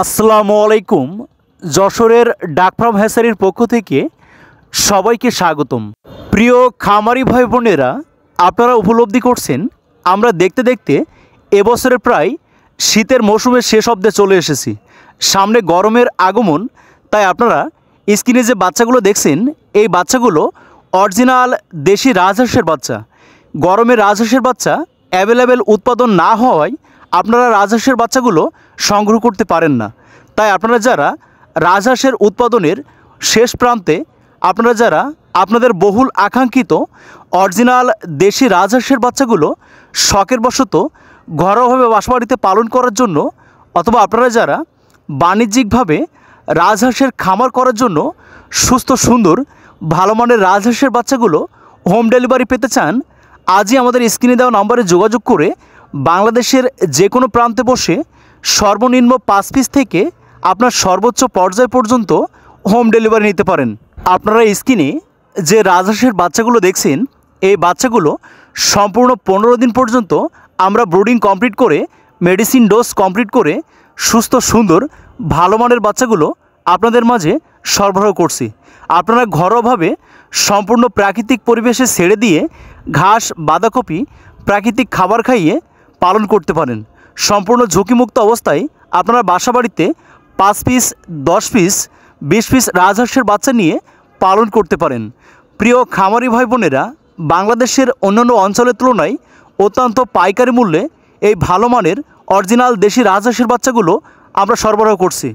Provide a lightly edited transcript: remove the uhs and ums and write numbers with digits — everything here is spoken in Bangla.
আসসালামু আলাইকুম। যশোরের ডাক ফার্ম হ্যাচারির পক্ষ থেকে সবাইকে স্বাগতম। প্রিয় খামারি ভাই বোনেরা, আপনারা উপলব্ধি করছেন আমরা দেখতে দেখতে এবছরের প্রায় শীতের মৌসুমের শেষ অব্দে চলে এসেছি। সামনে গরমের আগমন, তাই আপনারা স্ক্রিনে যে বাচ্চাগুলো দেখছেন এই বাচ্চাগুলো অরিজিনাল দেশি রাজহাঁসের বাচ্চা। গরমের রাজহাঁসের বাচ্চা অ্যাভেলেবেল উৎপাদন না হওয়ায় আপনারা রাজহাঁসের বাচ্চাগুলো সংগ্রহ করতে পারেন না। তাই আপনারা যারা রাজহাঁসের উৎপাদনের শেষ প্রান্তে, আপনারা যারা আপনাদের বহুল আকাঙ্ক্ষিত অরিজিনাল দেশি রাজহাঁসের বাচ্চাগুলো শখের বশত ঘরোয়াভাবে বাসাবাড়িতে পালন করার জন্য, অথবা আপনারা যারা বাণিজ্যিকভাবে রাজহাঁসের খামার করার জন্য সুস্থ সুন্দর ভালো মানের রাজহাঁসের বাচ্চাগুলো হোম ডেলিভারি পেতে চান, আজই আমাদের স্ক্রিনে দেওয়া নম্বরে যোগাযোগ করে বাংলাদেশের যে কোনো প্রান্তে বসে সর্বনিম্ন 5 পিস থেকে আপনার সর্বোচ্চ পর্যায় পর্যন্ত হোম ডেলিভারি নিতে পারেন। আপনারা স্ক্রিনে যে রাজহাঁসের বাচ্চাগুলো দেখছেন এই বাচ্চাগুলো সম্পূর্ণ 15 দিন পর্যন্ত আমরা ব্রুডিং কমপ্লিট করে মেডিসিন ডোজ কমপ্লিট করে সুস্থ সুন্দর ভালো মানের বাচ্চাগুলো আপনাদের মাঝে সরবরাহ করছি। আপনারা ঘরোয়াভাবে সম্পূর্ণ প্রাকৃতিক পরিবেশে ছেড়ে দিয়ে ঘাস, বাঁধাকপি, প্রাকৃতিক খাবার খাইয়ে পালন করতে পারেন। সম্পূর্ণ ঝুঁকিমুক্ত অবস্থায় আপনারা বাসাবাড়িতে 5 পিস, 10 পিস, 20 পিস রাজহাঁসের বাচ্চা নিয়ে পালন করতে পারেন। প্রিয় খামারি ভাই বোনেরা, বাংলাদেশের অন্যান্য অঞ্চলের তুলনায় অত্যন্ত পাইকারি মূল্যে এই ভালো মানের অরিজিনাল দেশি রাজহাঁসের বাচ্চাগুলো আমরা সরবরাহ করছি।